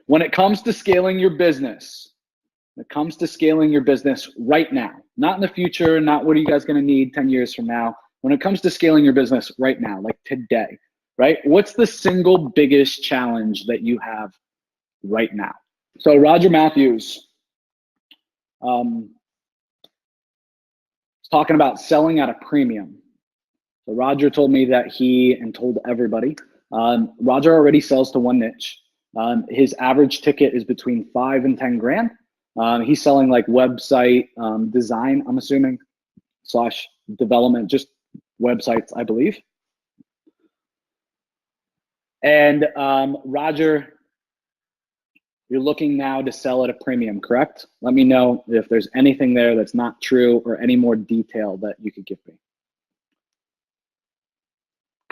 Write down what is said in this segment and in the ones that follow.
When it comes to scaling your business, right now, not in the future, not what are you guys going to need 10 years from now. When it comes to scaling your business right now, like today, right? What's the single biggest challenge that you have right now? So Roger Matthews is talking about selling at a premium. So Roger told me that and told everybody, Roger already sells to one niche. His average ticket is between 5 and 10 grand. He's selling like website design, I'm assuming, / development, just websites, I believe. And Roger, you're looking now to sell at a premium, correct? Let me know if there's anything there that's not true or any more detail that you could give me.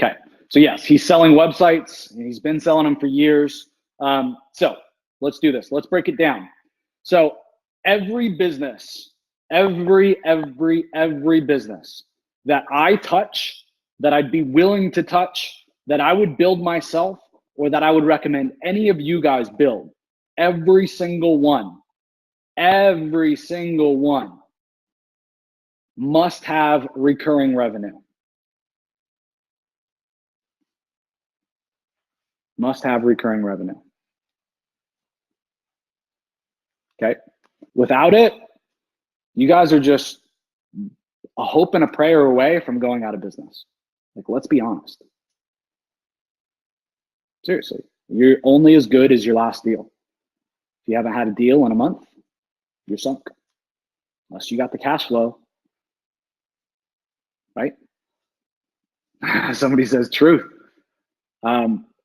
Okay, so yes, he's selling websites and he's been selling them for years. So let's do this. Let's break it down. So every business, every business that I touch, that I'd be willing to touch, that I would build myself, or that I would recommend any of you guys build, every single one must have recurring revenue. Must have recurring revenue. Okay. Without it, you guys are just a hope and a prayer away from going out of business. Like, let's be honest. Seriously, you're only as good as your last deal. If you haven't had a deal in a month, you're sunk. Unless you got the cash flow, right? Somebody says truth.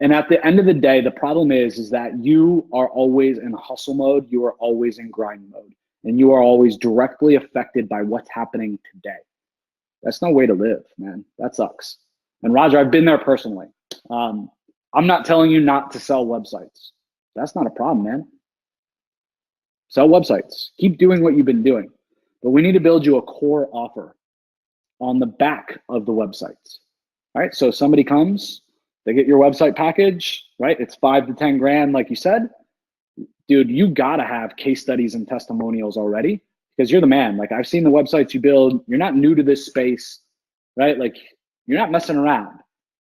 And at the end of the day, the problem is that you are always in hustle mode. You are always in grind mode, and you are always directly affected by what's happening today. That's no way to live, man. That sucks. And Roger, I've been there personally. I'm not telling you not to sell websites. That's not a problem, man. Sell websites. Keep doing what you've been doing. But we need to build you a core offer on the back of the websites. All right, so somebody comes, they get your website package, right? It's 5 to 10 grand, like you said. Dude, you gotta have case studies and testimonials already because you're the man. Like, I've seen the websites you build. You're not new to this space, right? Like, you're not messing around,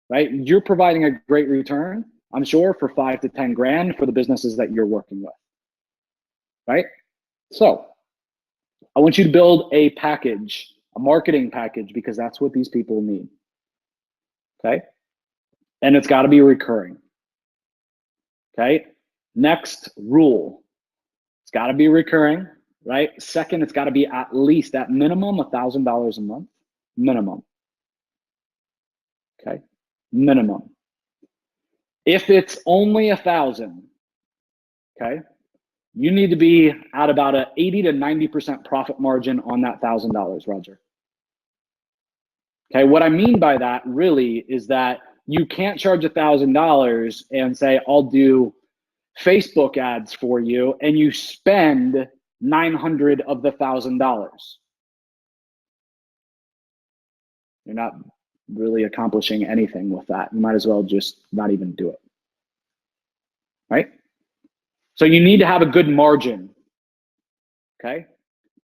right? You're providing a great return, I'm sure, for 5 to 10 grand for the businesses that you're working with, right? So I want you to build a package, a marketing package, because that's what these people need, okay? And it's got to be recurring. Okay. Next rule, it's got to be recurring, right? Second, it's got to be at least, at minimum, $1,000 a month, minimum. Okay, minimum. If it's only 1,000, okay, you need to be at about an 80 to 90% profit margin on that $1,000, Roger. Okay, what I mean by that really is that you can't charge $1,000 and say, I'll do Facebook ads for you, and you spend 900 of the $1,000. You're not really accomplishing anything with that. You might as well just not even do it, right? So you need to have a good margin, okay?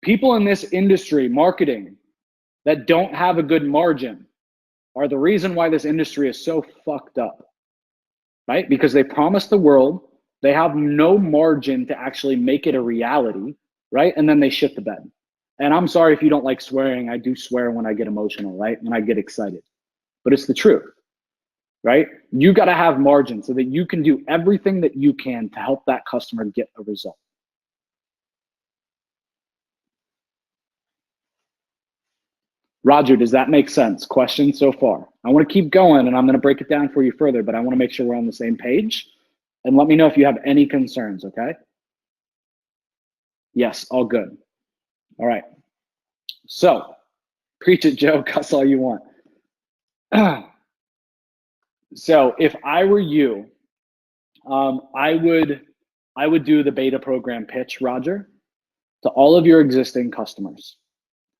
People in this industry, marketing, that don't have a good margin are the reason why this industry is so fucked up, right? Because they promise the world, they have no margin to actually make it a reality, right? And then they shit the bed. And I'm sorry if you don't like swearing. I do swear when I get emotional, right? When I get excited, but it's the truth, right? You got to have margin so that you can do everything that you can to help that customer get a result. Roger, does that make sense? Questions so far? I want to keep going and I'm going to break it down for you further, but I want to make sure we're on the same page. And let me know if you have any concerns, okay? Yes, all good. All right. So, preach it, Joe, cuss all you want. So, if I were you, I would do the beta program pitch, Roger, to all of your existing customers.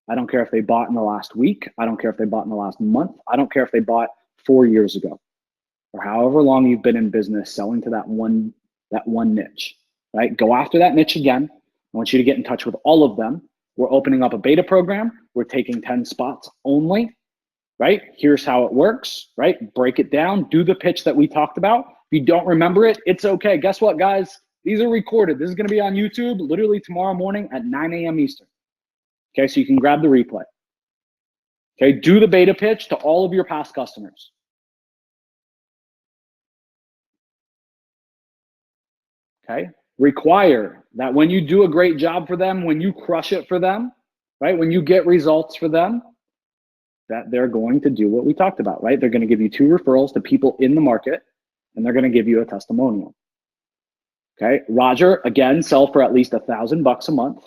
I don't care if they bought in the last week. I don't care if they bought in the last month. I don't care if they bought 4 years ago or however long you've been in business selling to that one that one niche, right? Go after that niche again. I want you to get in touch with all of them. We're opening up a beta program. We're taking 10 spots only, right? Here's how it works, right? Break it down, do the pitch that we talked about. If you don't remember it, it's okay. Guess what, guys? These are recorded. This is going to be on YouTube literally tomorrow morning at 9 a.m. Eastern. Okay, so you can grab the replay. Okay, do the beta pitch to all of your past customers. Okay, require that when you do a great job for them, when you crush it for them, right? When you get results for them, that they're going to do what we talked about, right? They're going to give you 2 referrals to people in the market, and they're going to give you a testimonial. Okay, Roger, again, sell for at least $1,000 a month.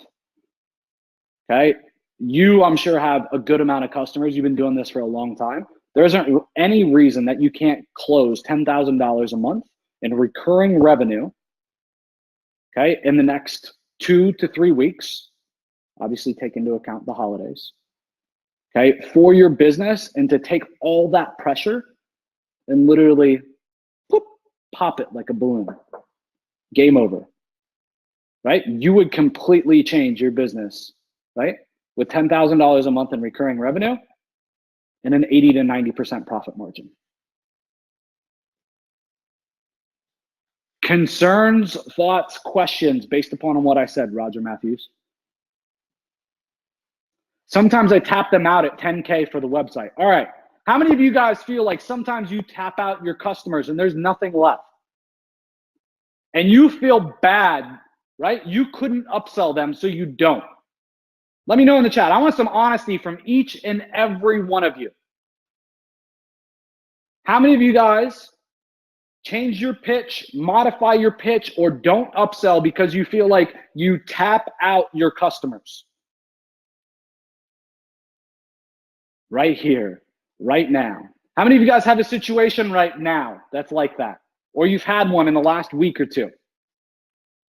Okay, you, I'm sure, have a good amount of customers. You've been doing this for a long time. There isn't any reason that you can't close $10,000 a month in recurring revenue, okay, in the next 2 to 3 weeks. Obviously, take into account the holidays. Okay, for your business, and to take all that pressure and literally whoop, pop it like a balloon. Game over, right? You would completely change your business, right? With $10,000 a month in recurring revenue and an 80 to 90% profit margin. Concerns, thoughts, questions based upon what I said, Roger Matthews? Sometimes I tap them out at 10K for the website. All right. How many of you guys feel like sometimes you tap out your customers and there's nothing left? And you feel bad, right? You couldn't upsell them, so you don't. Let me know in the chat. I want some honesty from each and every one of you. How many of you guys change your pitch, modify your pitch, or don't upsell because you feel like you tap out your customers? Right here, right now. How many of you guys have a situation right now that's like that? Or you've had one in the last week or 2?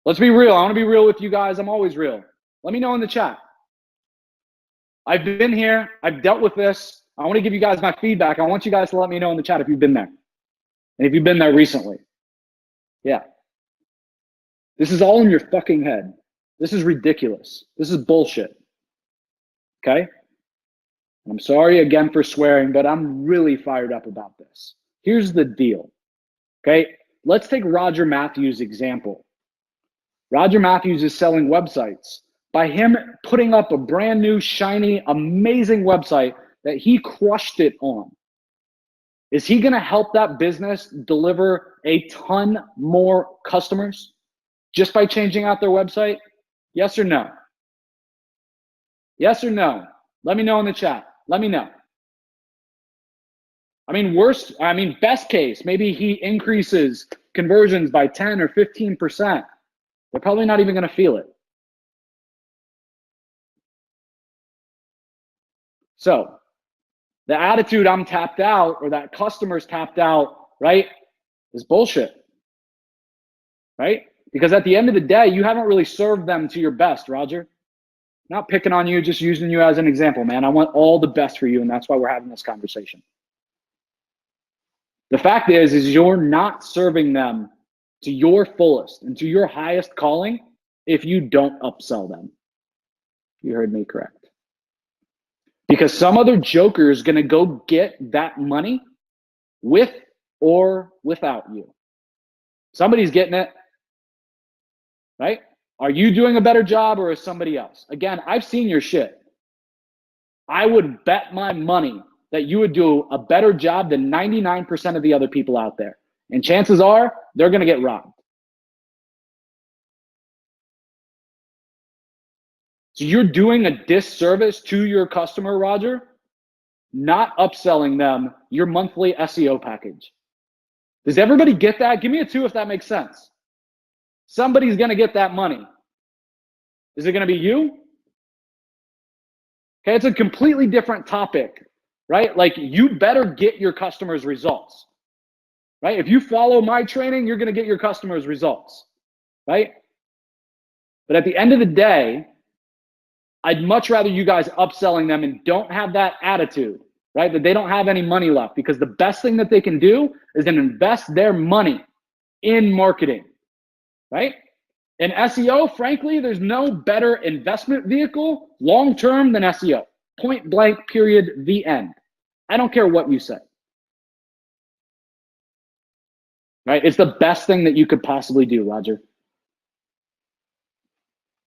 Let's be real. I want to be real with you guys. I'm always real. Let me know in the chat. I've been here. I've dealt with this. I want to give you guys my feedback. I want you guys to let me know in the chat if you've been there. And if you've been there recently. Yeah. This is all in your fucking head. This is ridiculous. This is bullshit. Okay? I'm sorry again for swearing, but I'm really fired up about this. Here's the deal. Okay? Let's take Roger Matthews' example. Roger Matthews is selling websites. By him putting up a brand new, shiny, amazing website that he crushed it on, is he going to help that business deliver a ton more customers just by changing out their website? Yes or no? Yes or no? Let me know in the chat. Let me know. I mean, best case, maybe he increases conversions by 10 or 15%. They're probably not even going to feel it. So the attitude I'm tapped out or that customer's tapped out, right, is bullshit, right? Because at the end of the day, you haven't really served them to your best, Roger. Not picking on you, just using you as an example, man. I want all the best for you, and that's why we're having this conversation. The fact is you're not serving them to your fullest and to your highest calling if you don't upsell them. You heard me correct. Because some other joker is going to go get that money with or without you. Somebody's getting it, right? Are you doing a better job or is somebody else? Again, I've seen your shit. I would bet my money that you would do a better job than 99% of the other people out there. And chances are they're going to get robbed. So you're doing a disservice to your customer, Roger, not upselling them your monthly SEO package. Does everybody get that? Give me a 2 if that makes sense. Somebody's going to get that money. Is it going to be you? Okay, it's a completely different topic, right? Like, you better get your customers results, right? If you follow my training, you're going to get your customers results, right? But at the end of the day, I'd much rather you guys upselling them and don't have that attitude, right? That they don't have any money left, because the best thing that they can do is then invest their money in marketing. right? In SEO, frankly, there's no better investment vehicle long-term than SEO. Point blank, period, the end. I don't care what you say. Right? It's the best thing that you could possibly do, Roger.